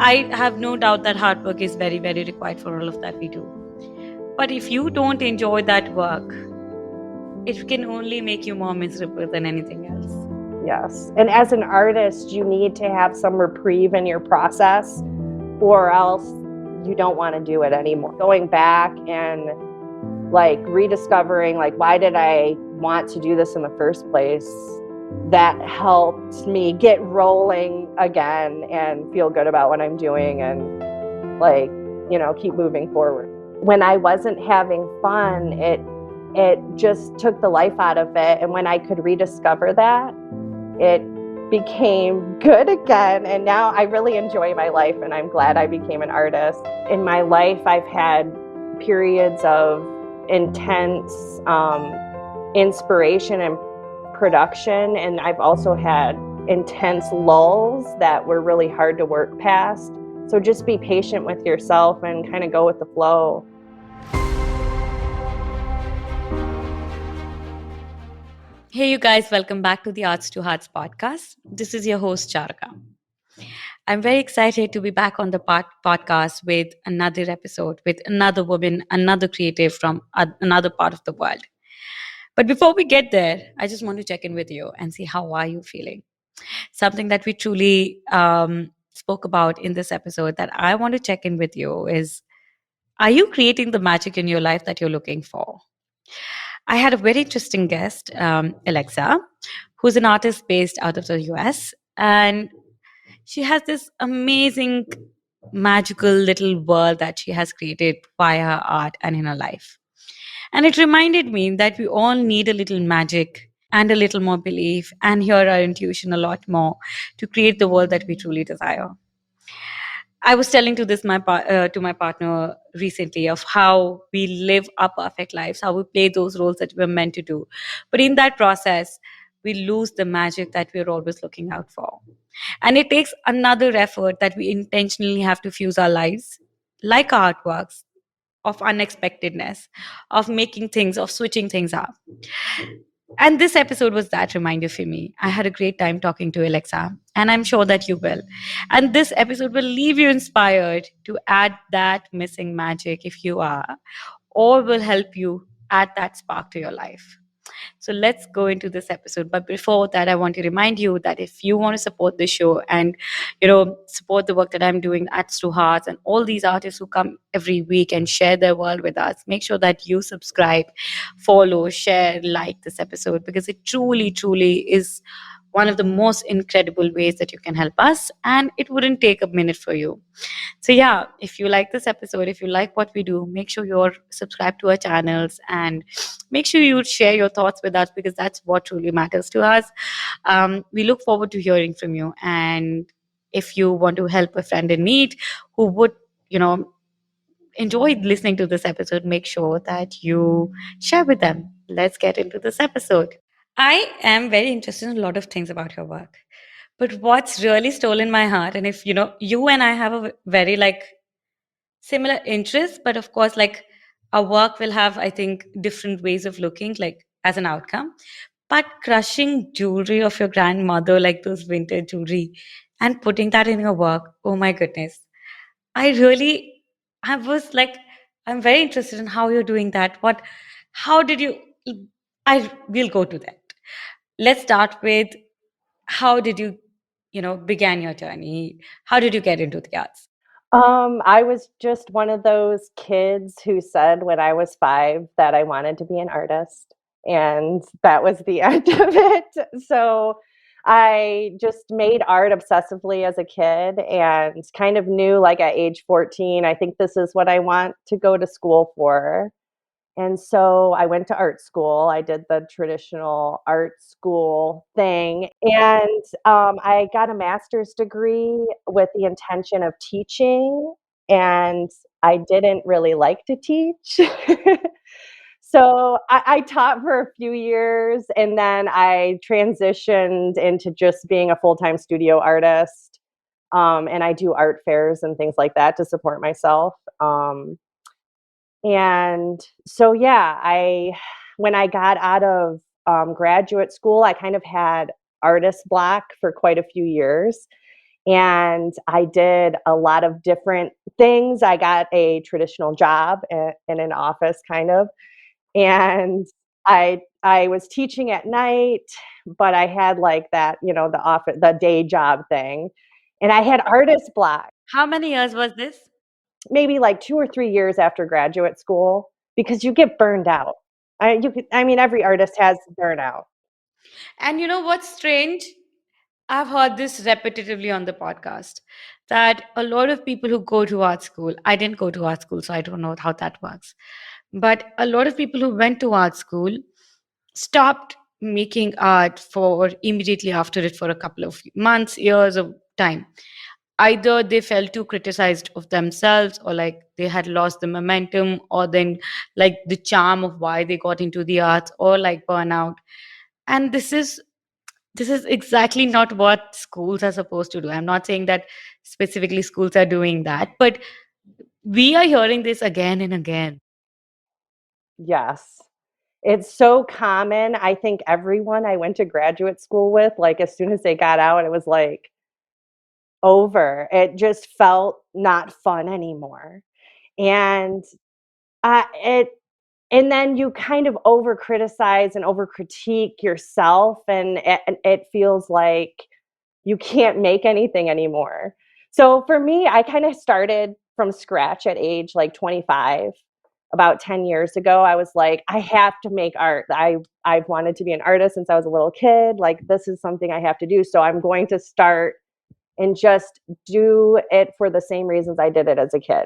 I have no doubt that hard work is very, very required for all of that we do. But if you don't enjoy that work, it can only make you more miserable than anything else. Yes. And as an artist, you need to have some reprieve in your process, or else you don't want to do it anymore. Going back and rediscovering, why did I want to do this in the first place? That helped me get rolling again and feel good about what I'm doing and keep moving forward. When I wasn't having fun, it just took the life out of it. And when I could rediscover that, it became good again. And now I really enjoy my life, and I'm glad I became an artist. In my life, I've had periods of intense inspiration and production, and I've also had intense lulls that were really hard to work past. So just be patient with yourself and kind of go with the flow. Hey, you guys, welcome back to the Arts to Hearts podcast. This is your host, Charuka. I'm very excited to be back on the podcast with another episode with another woman, another creative from another part of the world. But before we get there, I just want to check in with you and see how are you feeling. Something that we truly spoke about in this episode that I want to check in with you is, are you creating the magic in your life that you're looking for? I had a very interesting guest, Alexa, who's an artist based out of the US. And she has this amazing, magical little world that she has created via her art and in her life. And it reminded me that we all need a little magic and a little more belief and hear our intuition a lot more to create the world that we truly desire. I was telling to my partner recently of how we live our perfect lives, how we play those roles that we're meant to do. But in that process, we lose the magic that we're always looking out for. And it takes another effort that we intentionally have to fuse our lives, like artworks, of unexpectedness, of making things, of switching things up. And this episode was that reminder for me. I had a great time talking to Alexa, and I'm sure that you will. And this episode will leave you inspired to add that missing magic if you are, or will help you add that spark to your life. So let's go into this episode. But before that, I want to remind you that if you want to support the show and, support the work that I'm doing at Stu Hearts and all these artists who come every week and share their world with us, make sure that you subscribe, follow, share, like this episode, because it truly, truly is one of the most incredible ways that you can help us, and it wouldn't take a minute for you. So yeah, if you like this episode, if you like what we do, make sure you're subscribed to our channels and make sure you share your thoughts with us, because that's what truly matters to us. We look forward to hearing from you. And if you want to help a friend in need who would, enjoy listening to this episode, make sure that you share with them. Let's get into this episode. I am very interested in a lot of things about your work. But what's really stolen my heart, and if you and I have a very similar interests, but of course, our work will have, I think, different ways of looking as an outcome. But crushing jewelry of your grandmother, like those vintage jewelry, and putting that in your work, oh my goodness. I was I'm very interested in how you're doing that. How did you, I will go to that. Let's start with, how did you, began your journey? How did you get into the arts? I was just one of those kids who said when I was 5 that I wanted to be an artist, and that was the end of it. So I just made art obsessively as a kid and kind of knew, at age 14, I think this is what I want to go to school for. And so I went to art school. I did the traditional art school thing. And I got a master's degree with the intention of teaching. And I didn't really like to teach. So I taught for a few years, and then I transitioned into just being a full-time studio artist. And I do art fairs and things like that to support myself. And so, yeah, when I got out of graduate school, I kind of had artist block for quite a few years. And I did a lot of different things. I got a traditional job in an office kind of, and I was teaching at night, but I had like that, the day job thing. And I had artist block, How many years was this? maybe like 2 or 3 years after graduate school, because you get burned out. I mean, every artist has burnout. And you know what's strange? I've heard this repetitively on the podcast that a lot of people who go to art school, I didn't go to art school, so I don't know how that works. But a lot of people who went to art school stopped making art for immediately after it for a couple of months, years of time. Either they felt too criticized of themselves, or like they had lost the momentum, or then like the charm of why they got into the arts, or like burnout. And this is exactly not what schools are supposed to do. I'm not saying that specifically schools are doing that, but we are hearing this again and again. Yes. It's so common. I think everyone I went to graduate school with, like, as soon as they got out, it was, like, over. It just felt not fun anymore. And, it and then you kind of over criticize and over critique yourself, and it feels like you can't make anything anymore. So for me, I kind of started from scratch at age like 25. About 10 years ago, I was like, I have to make art. I've wanted to be an artist since I was a little kid. Like, this is something I have to do. So I'm going to start and just do it for the same reasons I did it as a kid,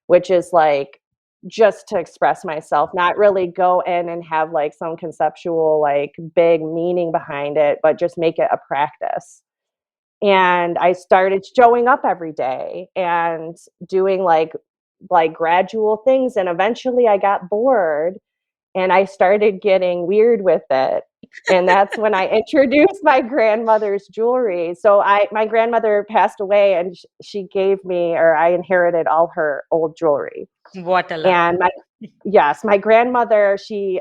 which is like just to express myself, not really go in and have like some conceptual, like big meaning behind it, but just make it a practice. And I started showing up every day and doing like gradual things, and eventually I got bored and I started getting weird with it. And that's when I introduced my grandmother's jewelry. So I my grandmother passed away, and she gave me, or I inherited all her old jewelry. What a luck. And my yes, my grandmother, she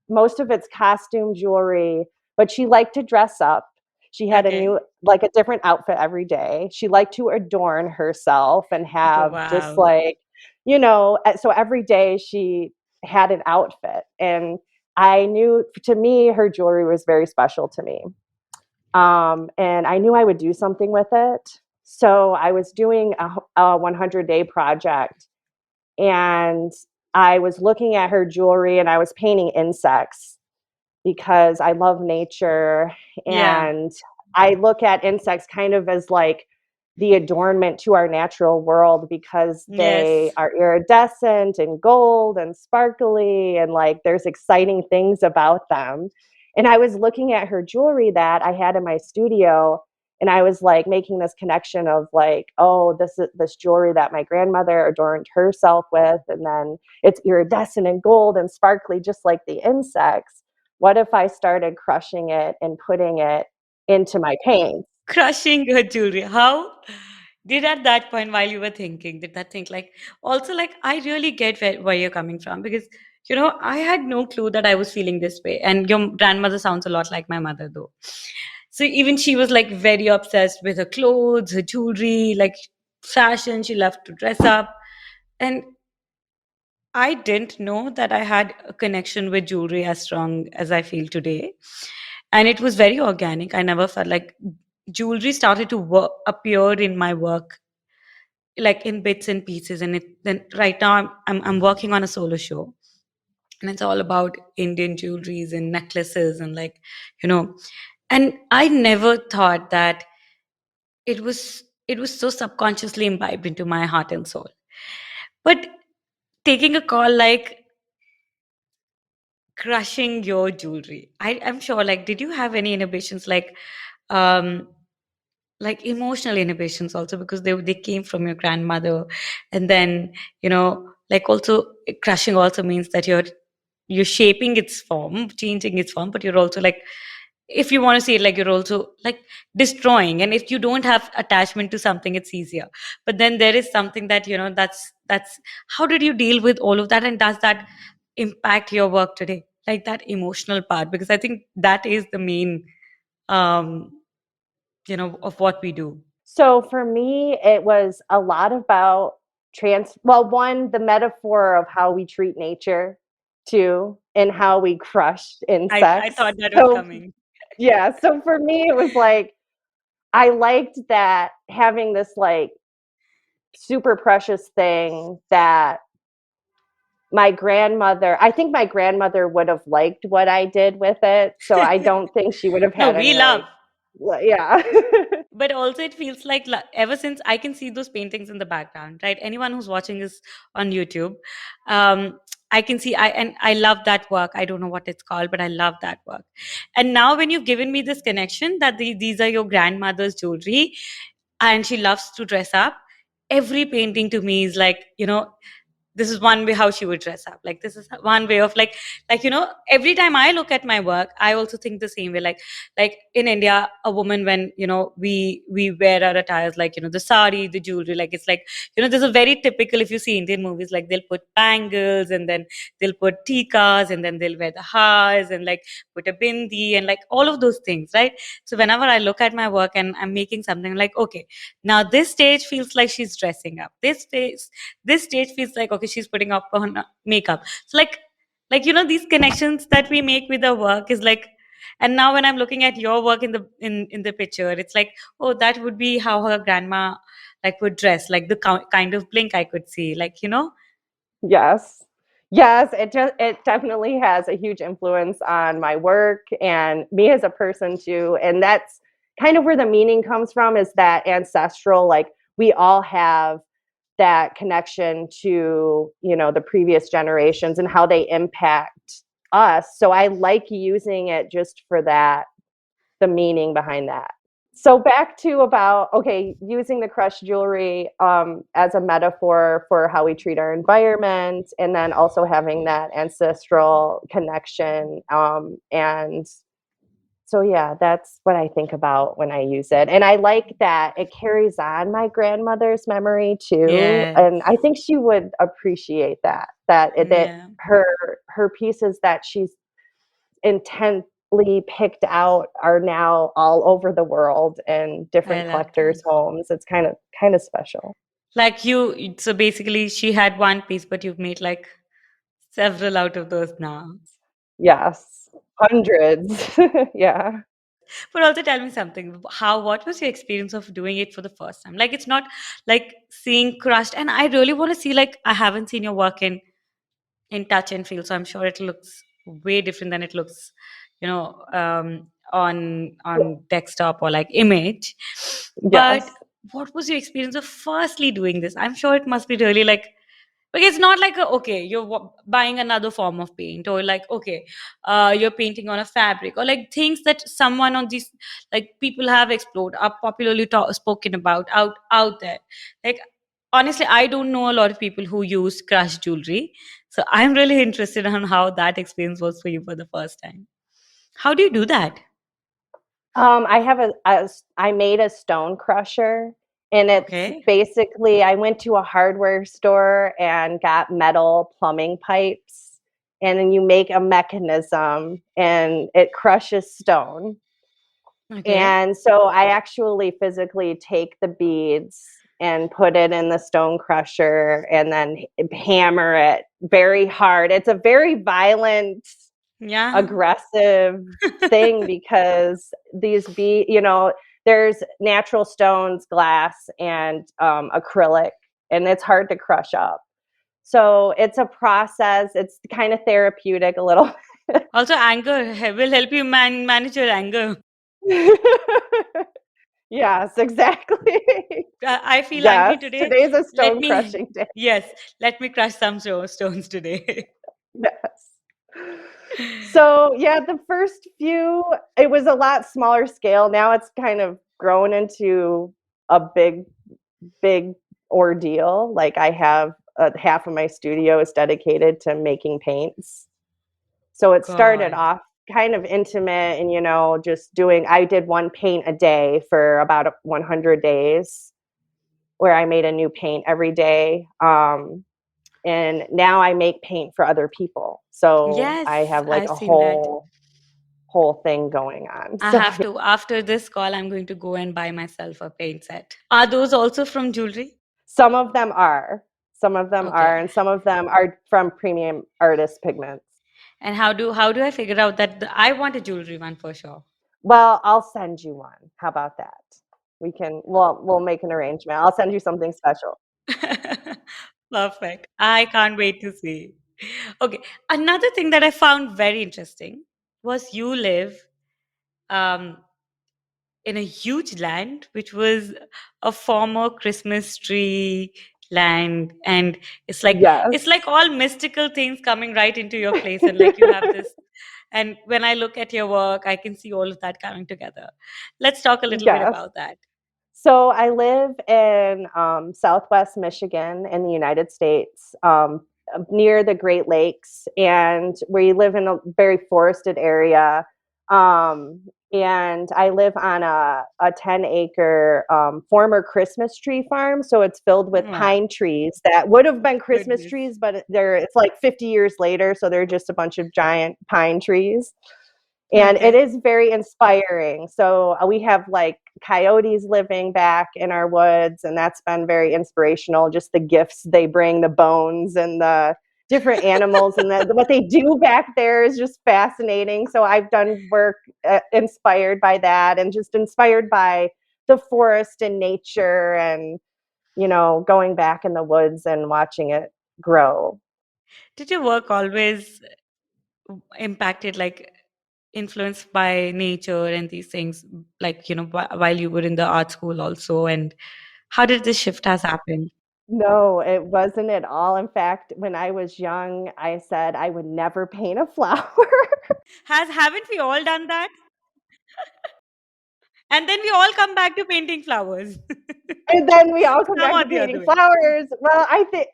most of it's costume jewelry, but she liked to dress up. She had a Okay. new like a different outfit every day. She liked to adorn herself and have just Wow. like, so every day she had an outfit. And I knew, to me, her jewelry was very special to me. And I knew I would do something with it. So I was doing a 100-day project, and I was looking at her jewelry and I was painting insects because I love nature, Yeah. and I look at insects kind of as like the adornment to our natural world, because they Yes. are iridescent and gold and sparkly, and like there's exciting things about them. And I was looking at her jewelry that I had in my studio, and I was like making this connection of like, oh, this is this jewelry that my grandmother adorned herself with, and then it's iridescent and gold and sparkly just like the insects. What if I started crushing it and putting it into my paints? Crushing your jewelry. How did at that point while you were thinking, did that think like also like I really get where you're coming from because I had no clue that I was feeling this way. And your grandmother sounds a lot like my mother though. So even she was like very obsessed with her clothes, her jewelry, like fashion. She loved to dress up. And I didn't know that I had a connection with jewelry as strong as I feel today. And it was very organic. I never felt like jewelry started to appear in my work like in bits and pieces. And then right now I'm working on a solo show, and it's all about Indian jewelries and necklaces and like, you know, and I never thought that it was so subconsciously imbibed into my heart and soul. But taking a call like crushing your jewelry, I'm sure, like, did you have any inhibitions um like emotional inhibitions also, because they came from your grandmother? And then, like, also crushing also means that you're shaping its form, changing its form, but you're also like, if you want to see it, like, you're also like destroying. And if you don't have attachment to something, it's easier. But then there is something that, that's how did you deal with all of that, and does that impact your work today, like that emotional part? Because I think that is the main um of what we do. So for me, it was a lot about well, one, the metaphor of how we treat nature, two, and how we crush I insects. thought that was So coming. yeah, so for me, it was like I liked that having this like super precious thing that I think my grandmother would have liked what I did with it. So I don't think she would have No, had we any love. like, yeah. But also it feels like ever since I can see those paintings in the background, right? Anyone who's watching this on YouTube, um I can see, I love that work. I don't know what it's called, but I love that work. And now when you've given me this connection that these are your grandmother's jewelry and she loves to dress up, every painting to me is like, this is one way how she would dress up. Like this is one way of like every time I look at my work, I also think the same way. Like in India, a woman, when we wear our attires, like the sari, the jewelry, like it's like there's a very typical, if you see Indian movies, like they'll put bangles and then they'll put tikas and then they'll wear the hars and like put a bindi and like all of those things, right? So whenever I look at my work and I'm making something, like, okay, now this stage feels like she's dressing up, this stage feels like, okay, she's putting up on makeup. So like these connections that we make with the work is like, and now when I'm looking at your work in the picture, it's like, oh, that would be how her grandma like would dress, like the kind of blink I could see, like. Yes. Yes, it definitely has a huge influence on my work and me as a person too. And that's kind of where the meaning comes from, is that ancestral, like we all have that connection to, the previous generations and how they impact us. So I like using it just for that, the meaning behind that. So back to about, okay, using the crushed jewelry as a metaphor for how we treat our environment, and then also having that ancestral connection. And so yeah, that's what I think about when I use it. And I like that it carries on my grandmother's memory too. Yes. And I think she would appreciate that Yeah, her pieces that she's intently picked out are now all over the world in I different love that. collectors' homes. It's kind of special. Like so basically she had one piece, but you've made like several out of those now. Yes. Hundreds. Yeah. But also tell me something. What was your experience of doing it for the first time? Like it's not like seeing crushed, and I really want to see, like, I haven't seen your work in touch and feel, so I'm sure it looks way different than it looks, on desktop or like image. But Yes. what was your experience of firstly doing this? I'm sure it must be really like, because it's not like okay, you're buying another form of paint, or like, okay, you're painting on a fabric, or like things that someone on these, like, people have explored, are popularly spoken about out there. Like, honestly, I don't know a lot of people who use crushed jewelry, so I'm really interested on how that experience was for you for the first time. How do you do that? I have I made a stone crusher, and it's Okay. basically I went to a hardware store and got metal plumbing pipes, and then you make a mechanism and it crushes stone. Okay. And so I actually physically take the beads and put it in the stone crusher and then hammer it very hard. It's a very violent, Yeah. aggressive thing because there's natural stones, glass, and acrylic, and it's hard to crush up. So it's a process. It's kind of therapeutic a little. Also, anger will help you manage your anger. Yes, exactly. I feel angry Yes, today. today's a Let stone me, crushing day. yes, let me crush some stones today. Yes. So, yeah, the first few, it was a lot smaller scale. Now it's kind of grown into a big ordeal. Like I have half of my studio is dedicated to making paints. So it started God. off kind of intimate and, just I did one paint a day for about 100 days where I made a new paint every day. And now I make paint for other people. So I Yes, have like I've a seen that. whole, whole thing going on. I So have to, after this call, I'm going to go and buy myself a paint set. Are those also from jewelry? some of them are, some of them Okay. are, and some of them are from premium artist pigments. And how do I figure out that I want a jewelry one for sure? Well, I'll send you one. How about that? We'll make an arrangement. I'll send you something special. Perfect. I can't wait to see. Okay. Another thing that I found very interesting was you live um, in a huge land, which was a former Christmas tree land, and it's like Yes. all mystical things coming right into your place, and like you have this. And when I look at your work, I can see all of that coming together. Let's talk a little bit Yes. about that. So I live in Southwest Michigan in the United States, near the Great Lakes, and we live in a very forested area. Um, and I live on a 10-acre former Christmas tree farm. So it's filled with Wow, pine trees that would have been Christmas goodness. trees, but it's like 50 years later. So they're just a bunch of giant pine trees, and it Okay. is very inspiring. So we have like coyotes living back in our woods, and that's been very inspirational. Just the gifts they bring, the bones and the different animals, and what they do back there is just fascinating. So I've done work inspired by that, and just inspired by the forest and nature, and going back in the woods and watching it grow. Did your work always impacted, like influenced by nature and these things, like, while you were in the art school also? And how did this shift has happened? No, it wasn't at all. In fact, when I was young, I said I would never paint a flower. Haven't we all done that? And then we all come back to painting flowers. And then we all come Some back or to the other painting way. flowers. Well, I think,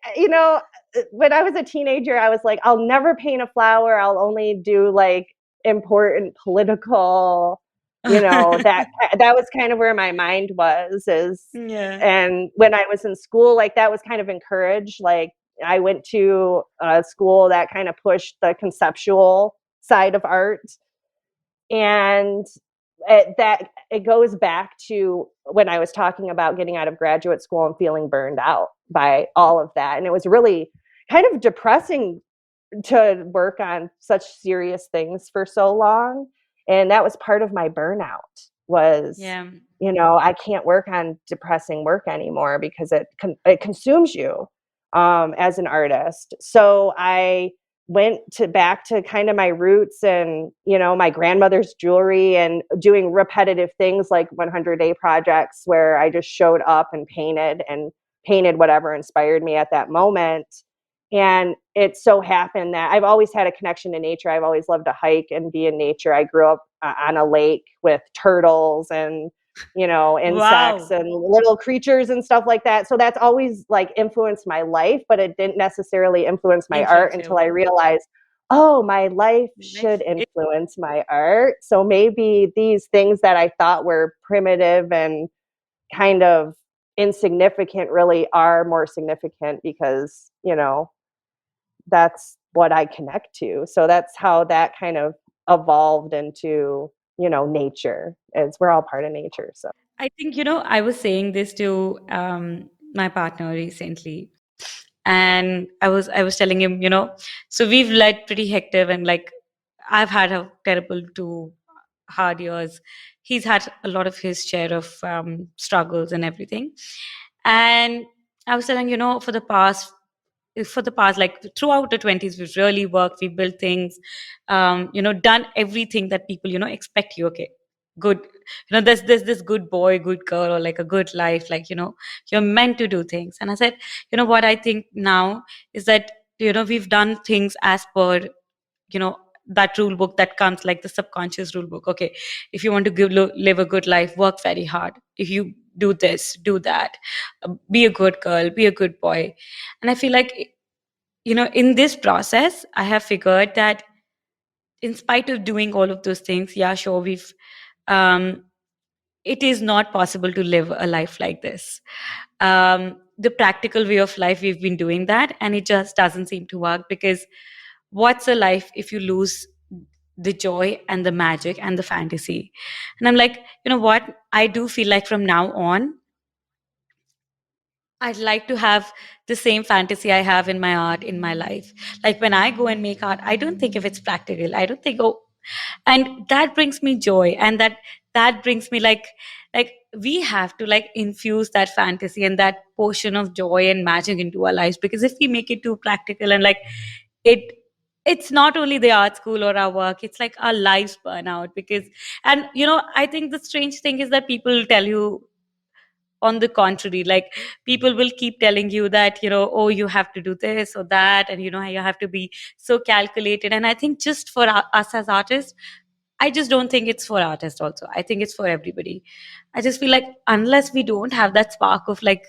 when I was a teenager, I was like, I'll never paint a flower. I'll only do like important political, that was kind of where my mind was is. Yeah. And when I was in school, like that was kind of encouraged. Like I went to a school that kind of pushed the conceptual side of art, and it goes back to when I was talking about getting out of graduate school and feeling burned out by all of that. And it was really kind of depressing to work on such serious things for so long. And that was part of my burnout was, Yeah. I can't work on depressing work anymore because it consumes you as an artist. So I went to back to kind of my roots, and my grandmother's jewelry, and doing repetitive things like 100-day projects where I just showed up and painted whatever inspired me at that moment. And it so happened that I've always had a connection to nature. I've always loved to hike and be in nature. I grew up on a lake with turtles and insects Wow. and little creatures and stuff like that. So that's always like influenced my life, but it didn't necessarily influence my art Influence your until I work. realized, oh, my life should Life. influence my art. So maybe these things that I thought were primitive and kind of insignificant really are more significant because, that's what I connect to. So that's how that kind of evolved into, nature. It's we're all part of nature. So I think, I was saying this to my partner recently, and I was telling him, so we've led pretty hectic, and like I've had a terrible 2 hard years. He's had a lot of his share of struggles and everything. And I was telling, for the past, like throughout the 20s, we've really worked, we built things, done everything that people expect you. Okay, good, there's this good boy, good girl, or like a good life, like, you're meant to do things. And I said, what I think now is that, we've done things as per, you know that rule book that comes, like the subconscious rule book. Okay, if you want to live a good life, work very hard. If you do this, do that, be a good girl, be a good boy. And I feel like, in this process, I have figured that in spite of doing all of those things, yeah, sure, um it is not possible to live a life like this. The practical way of life, we've been doing that, and it just doesn't seem to work, because what's a life if you lose the joy and the magic and the fantasy. And I'm like, you know what? I do feel like from now on, I'd like to have the same fantasy I have in my art in my life. Like when I go and make art, I don't think if it's practical. I don't think, oh, and that brings me joy, and that brings me like we have to like infuse that fantasy and that portion of joy and magic into our lives, because if we make it too practical and like it it's not only the art school or our work, it's like our lives burn out. Because, and I think the strange thing is that people tell you on the contrary, like people will keep telling you that, oh, you have to do this or that, and you have to be so calculated. And I think just for us as artists, I just don't think it's for artists also. I think it's for everybody. I just feel like unless we don't have that spark of like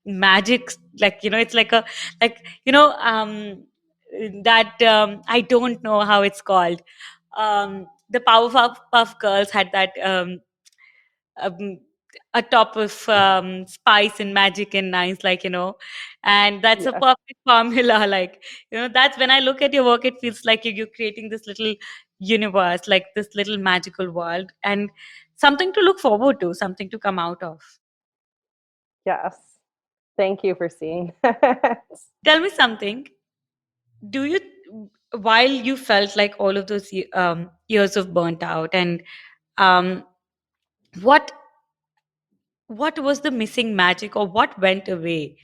magic, like it's like a like that I don't know how it's called. The Powerpuff Girls had that um, a top of spice and magic and nice, like and that's a Yes. perfect formula. Like that's when I look at your work, it feels like you're creating this little universe, like this little magical world, and something to look forward to, something to come out of. Yes. Thank you for seeing that. Tell me something. Do you, while you felt like all of those years of burnt out, and um, what what was the missing magic, or what went away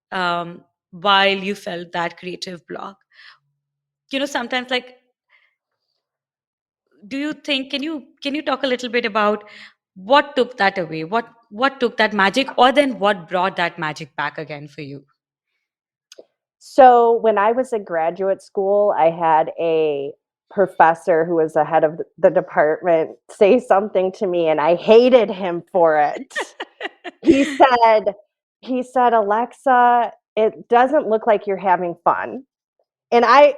while you felt that creative block? Sometimes, like, do you think, can you talk a little bit about what took that away, what took that magic, or then what brought that magic back again for you? So when I was in graduate school, I had a professor who was the head of the department say something to me, and I hated him for it. He said, Alexa, it doesn't look like you're having fun. And I've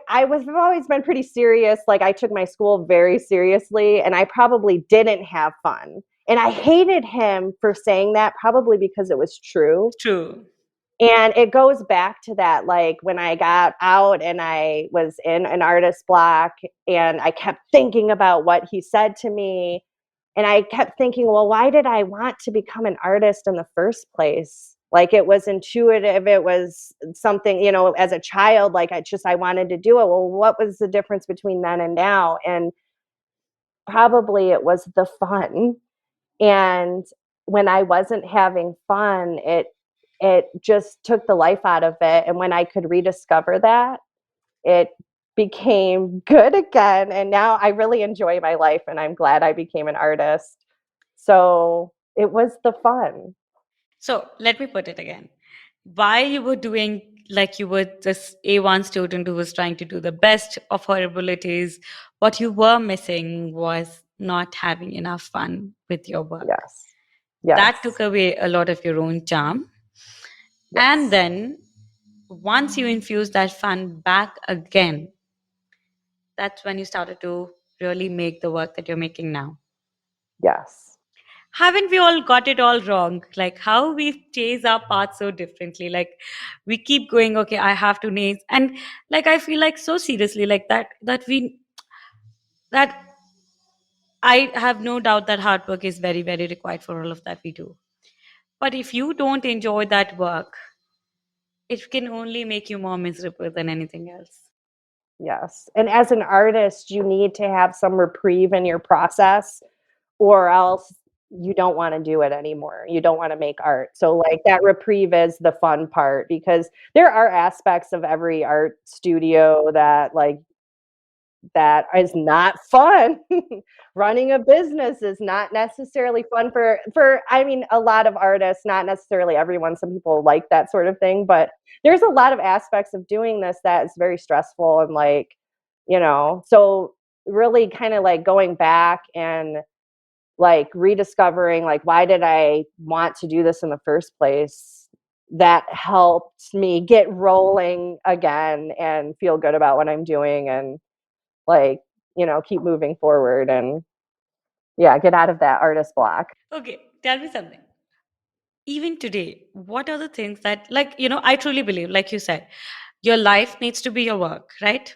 always been pretty serious. Like I took my school very seriously, and I probably didn't have fun. And I hated him for saying that, probably because it was true. True. And it goes back to that, like when I got out and I was in an artist block, and I kept thinking about what he said to me. And I kept thinking, well, why did I want to become an artist in the first place? Like it was intuitive. It was something, as a child, like I wanted to do it. Well, what was the difference between then and now? And probably it was the fun. And when I wasn't having fun, it just took the life out of it. And when I could rediscover that, it became good again. And now I really enjoy my life, and I'm glad I became an artist. So it was the fun. So let me put it again. While you were doing, like, you were this A1 student who was trying to do the best of her abilities, what you were missing was not having enough fun with your work. Yes. Yes. That took away a lot of your own charm. And Yes. then once you infuse that fun back again, that's when you started to really make the work that you're making now. Yes. Haven't we all got it all wrong? Like how we chase our path so differently. Like we keep going, okay, I have to name, and like I feel like so seriously, like that I have no doubt that hard work is very, very required for all of that we do. But if you don't enjoy that work, it can only make you more miserable than anything else. Yes. And as an artist, you need to have some reprieve in your process, or else you don't want to do it anymore. You don't want to make art. So like that reprieve is the fun part, because there are aspects of every art studio that is not fun. Running a business is not necessarily fun for I mean a lot of artists, not necessarily everyone. Some people like that sort of thing, but there's a lot of aspects of doing this that is very stressful, and like, so really kind of like going back and like rediscovering like why did I want to do this in the first place, that helped me get rolling again and feel good about what I'm doing, and like, keep moving forward, and yeah, get out of that artist block. Okay, tell me something. Even today, what are the things that, like, I truly believe, like you said, your life needs to be your work, right?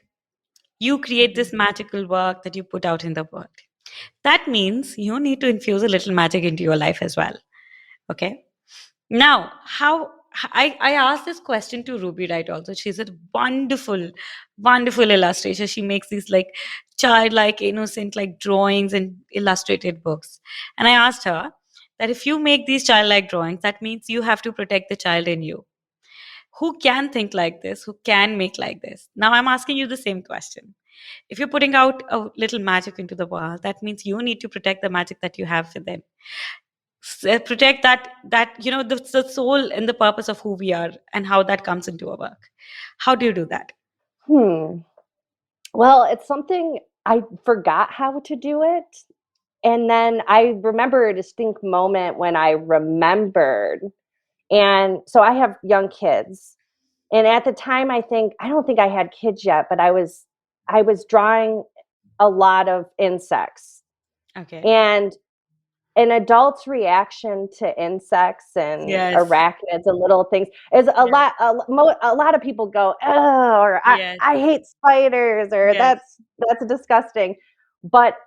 You create this magical work that you put out in the world. That means you need to infuse a little magic into your life as well. Okay. Now, how I asked this question to Ruby, right? Also, she's a wonderful, wonderful illustrator. She makes these like childlike, innocent, like drawings and illustrated books. And I asked her that if you make these childlike drawings, that means you have to protect the child in you. Who can think like this? Who can make like this? Now, I'm asking you the same question. If you're putting out a little magic into the world, that means you need to protect the magic that you have within. Protect the soul and the purpose of who we are and how that comes into our work. How do you do that? Hmm. Well, it's something I forgot how to do it. And then I remember a distinct moment when I remembered. And so I have young kids. And at the time I don't think I had kids yet, but I was drawing a lot of insects. Okay. And an adult's reaction to insects and Yes. arachnids and little things is Yes. a lot of people go, oh, or Yes. I hate spiders, or Yes. that's disgusting. But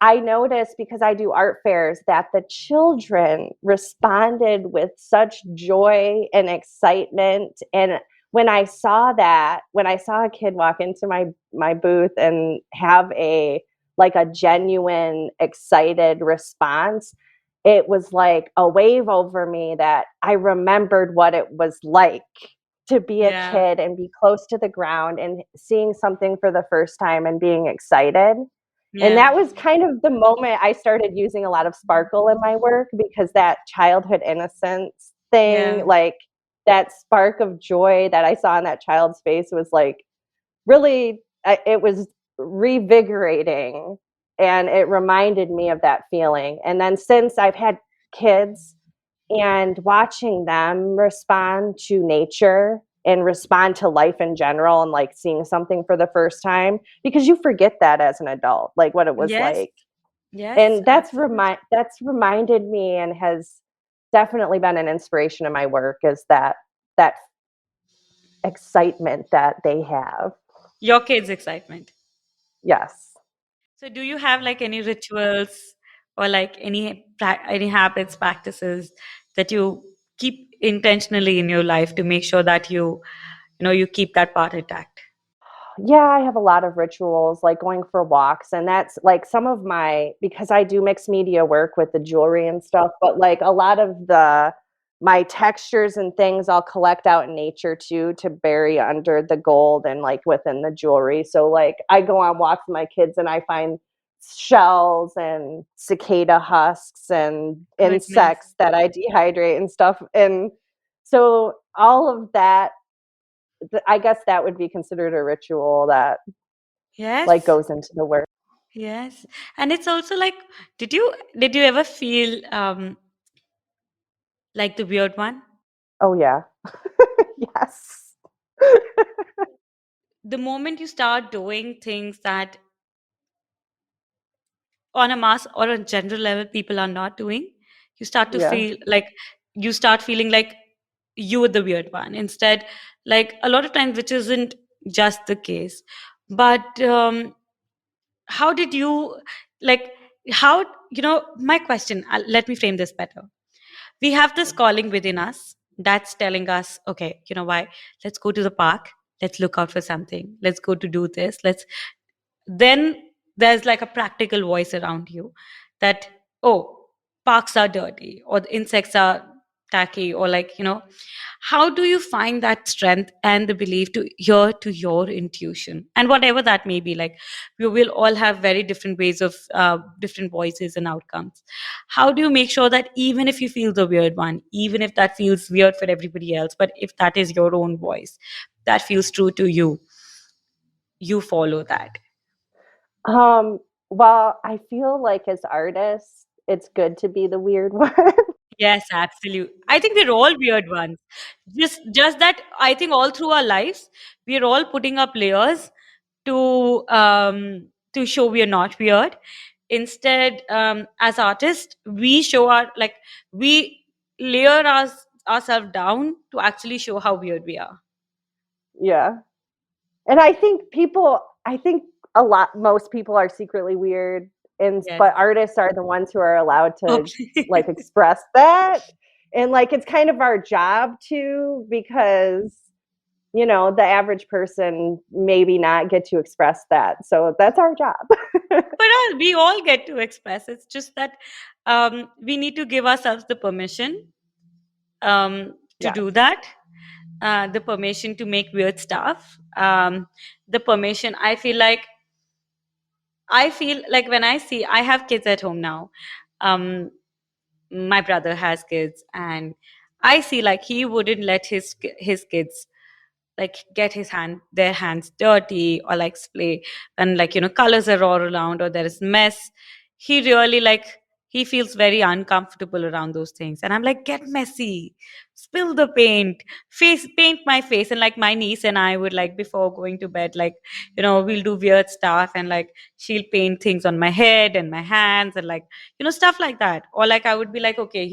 I noticed, because I do art fairs, that the children responded with such joy and excitement. And when I saw a kid walk into my booth and have a genuine excited response, it was like a wave over me that I remembered what it was like to be a Yeah. kid and be close to the ground and seeing something for the first time and being excited. And Yeah. that was kind of the moment I started using a lot of sparkle in my work, because that childhood innocence thing, Yeah. like that spark of joy that I saw in that child's face, was like really, it was revigorating, and it reminded me of that feeling. And then since I've had kids, and watching them respond to nature and respond to life in general, and like seeing something for the first time, because you forget that as an adult, like what it was Yes. like. Yes. And Absolutely. that's reminded me, and has definitely been an inspiration in my work, is that excitement that they have. Your kids' excitement. Yes. So, do you have like any rituals or like any habits, practices that you keep intentionally in your life to make sure that you keep that part intact? Yeah, I have a lot of rituals, like going for walks, and that's like some of my, because I do mixed media work with the jewelry and stuff, but like a lot of the my textures and things I'll collect out in nature too, to bury under the gold and like within the jewelry. So like I go on walks with my kids and I find shells and cicada husks and Goodness. insects that I dehydrate and stuff. And so all of that, I guess that would be considered a ritual that like Yes. goes into the work. Yes. And it's also like, did you ever feel like the weird one? Oh yeah. Yes. The moment you start doing things that on a mass or a general level people are not doing, you start to Yeah. feel like you start feeling like you are the weird one instead, like a lot of times, which isn't just the case. But how did you like how my question, let me frame this better. We have this calling within us that's telling us, okay, you know why, let's go to the park, let's look out for something, let's go to do this, let's then there's like a practical voice around you that, oh, parks are dirty or the insects are tacky, or like, how do you find that strength and the belief to hear to your intuition and whatever that may be? Like, we will all have very different ways of different voices and outcomes. How do you make sure that even if you feel the weird one, even if that feels weird for everybody else, but if that is your own voice that feels true to you, you follow that? Um, well, I feel like as artists, it's good to be the weird one. Yes, absolutely. I think we're all weird ones. Just that I think all through our lives, we're all putting up layers to show we are not weird. Instead, as artists, we show we layer ourselves down to actually show how weird we are. Yeah. And I think people I think most people are secretly weird, and Yes. but artists are the ones who are allowed to like Okay. express that, and like it's kind of our job to, because the average person maybe not get to express that, so that's our job. But we all get to express. It's just that we need to give ourselves the permission to Yes. do that, the permission to make weird stuff, the permission. I feel like when I see, I have kids at home now. Um, my brother has kids, and I see like he wouldn't let his kids like get their hands dirty, or like play, and like colors are all around, or there is mess. He really like, he feels very uncomfortable around those things, and I'm like, get messy, spill the paint my face. And like my niece and I would, like, before going to bed, like, we'll do weird stuff, and like she'll paint things on my head and my hands, and like stuff like that. Or like I would be like, okay,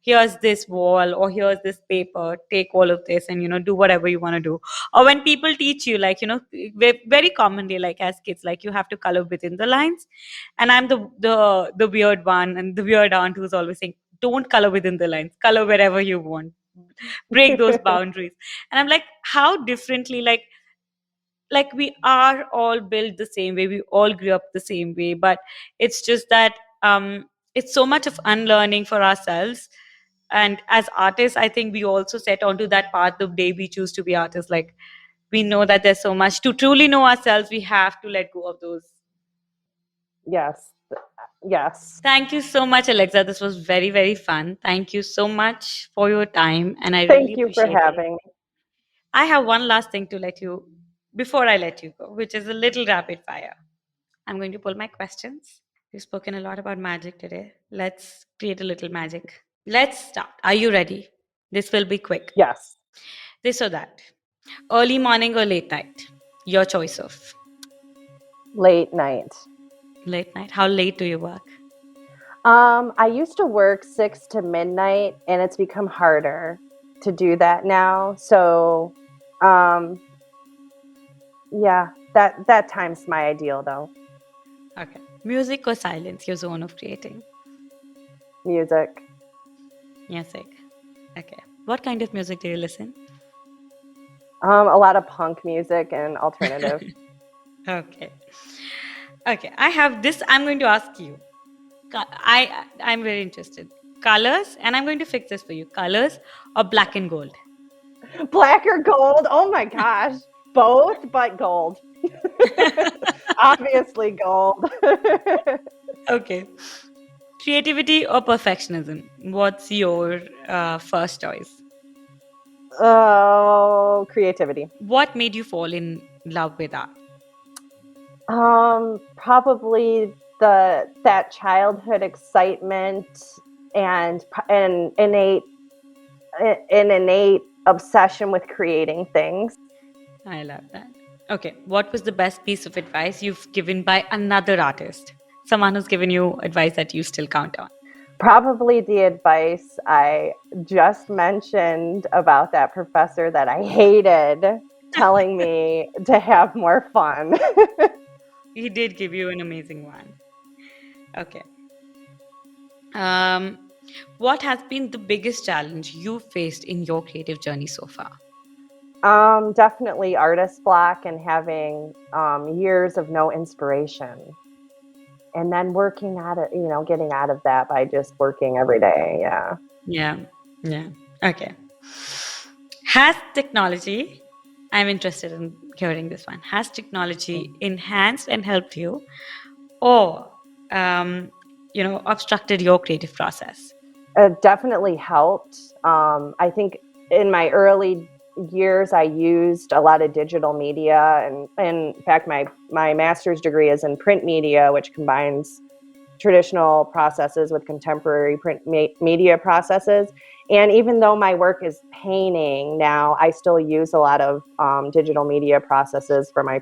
here's this wall, or here's this paper, take all of this, and do whatever you want to do. Or when people teach you, like, very commonly, like as kids, like you have to color within the lines, and I'm the weird one, and the weird aunt who's always saying, don't color within the lines, color wherever you want, break those boundaries. And I'm like, how differently, like we are all built the same way, we all grew up the same way, but it's just that it's so much of unlearning for ourselves. And as artists, I think we also set onto that path the day we choose to be artists. Like, we know that there's so much to truly know ourselves, we have to let go of those. Yes. Yes. Thank you so much, Alexa. This was very, very fun. Thank you so much for your time, and I really Thank you for appreciate it. having me. I have one last thing to let you before I let you go, which is a little rapid fire. I'm going to pull my questions. We've spoken a lot about magic today. Let's create a little magic. Let's start. Are you ready? This will be quick. Yes. This or that. Early morning or late night? Your choice of. Late night. Late night. How late do you work? I used to work 6 to midnight, and it's become harder to do that now. So, um, yeah, that time's my ideal though. Okay. Music or silence? Your zone of creating. Music. Music. Okay. What kind of music do you listen? A lot of punk music and alternative. Okay. Okay. I have this. I'm going to ask you. I'm very interested. Colors, and I'm going to fix this for you. Colors or black and gold? Black or gold? Oh my gosh. Both, but gold. Obviously gold. Okay. Creativity or perfectionism? What's your first choice? Oh, creativity. What made you fall in love with art? Probably that childhood excitement and an innate obsession with creating things. I love that. Okay. What was the best piece of advice you've given by another artist? Someone who's given you advice that you still count on? Probably the advice I just mentioned about that professor that I hated telling me to have more fun. He did give you an amazing one. Okay. What has been the biggest challenge you faced in your creative journey so far? Definitely artist block and having years of no inspiration. And then working out of, getting out of that by just working every day. Yeah. Yeah. Yeah. Okay. Has technology, I'm interested in hearing this one, has technology enhanced and helped you, or, obstructed your creative process? It definitely helped. I think in my early years, I used a lot of digital media, and in fact, my master's degree is in print media, which combines traditional processes with contemporary print media processes. And even though my work is painting now, I still use a lot of digital media processes for my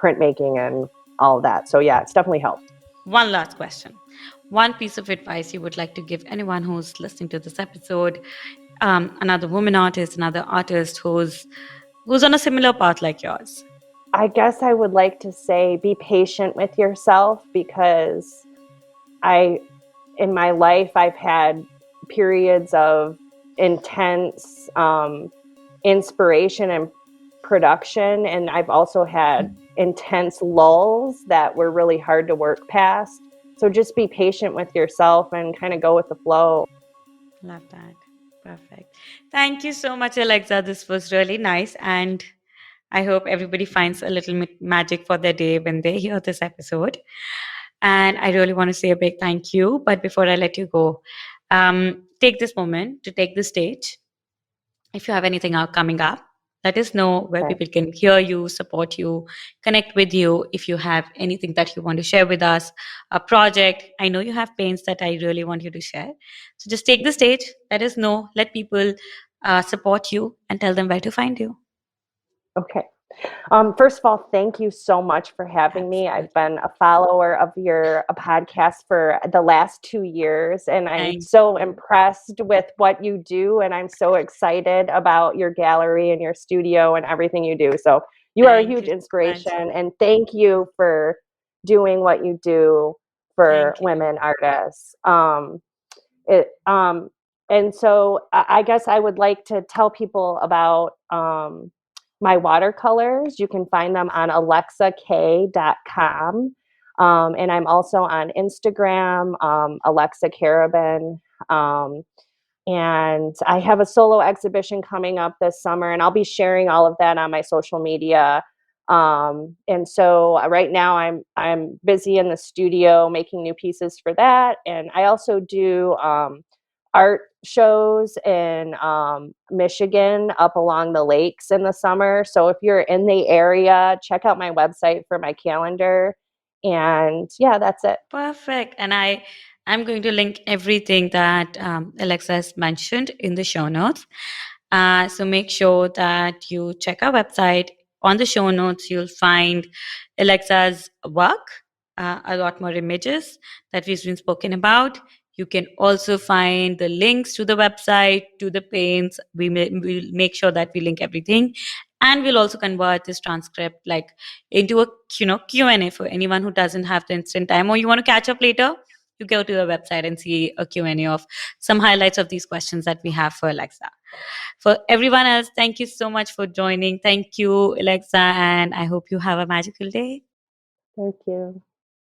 printmaking and all of that. So yeah, it's definitely helped. One last question. One piece of advice you would like to give anyone who's listening to this episode, another woman artist, another artist who's on a similar path like yours? I guess I would like to say be patient with yourself, because I in my life I've had periods of intense inspiration and production, and I've also had intense lulls that were really hard to work past. So just be patient with yourself and kind of go with the flow. Love that. Perfect. Thank you so much, Alexa. This was really nice. And I hope everybody finds a little magic for their day when they hear this episode. And I really want to say a big thank you. But before I let you go, take this moment to take the stage. If you have anything out coming up, let us know where Okay. people can hear you, support you, connect with you. If you have anything that you want to share with us, a project, I know you have pains that I really want you to share. So just take the stage, let us know, let people support you, and tell them where to find you. Okay. First of all, thank you so much for having me. I've Absolutely. been a follower of your podcast for the last 2 years, and I'm Thank so you. impressed with what you do. And I'm so excited about your gallery and your studio and everything you do. So, you are a Thank huge you so much. inspiration, and thank you for doing what you do for Thank you. women artists. It and so I guess I would like to tell people about my watercolors. You can find them on alexak.com. And I'm also on Instagram, Alexa Carabin. Um, and I have a solo exhibition coming up this summer, and I'll be sharing all of that on my social media. And so right now I'm busy in the studio making new pieces for that, and I also do art shows in Michigan up along the lakes in the summer. So if you're in the area, check out my website for my calendar. And yeah, that's it. Perfect. And I'm going to link everything that Alexa has mentioned in the show notes. So make sure that you check our website. On the show notes, you'll find Alexa's work, a lot more images that we've been spoken about. You can also find the links to the website, to the paints. We'll make sure that we link everything. And we'll also convert this transcript like into a Q&A for anyone who doesn't have the instant time or you want to catch up later. You go to the website and see a Q&A of some highlights of these questions that we have for Alexa. For everyone else, thank you so much for joining. Thank you, Alexa, and I hope you have a magical day. Thank you.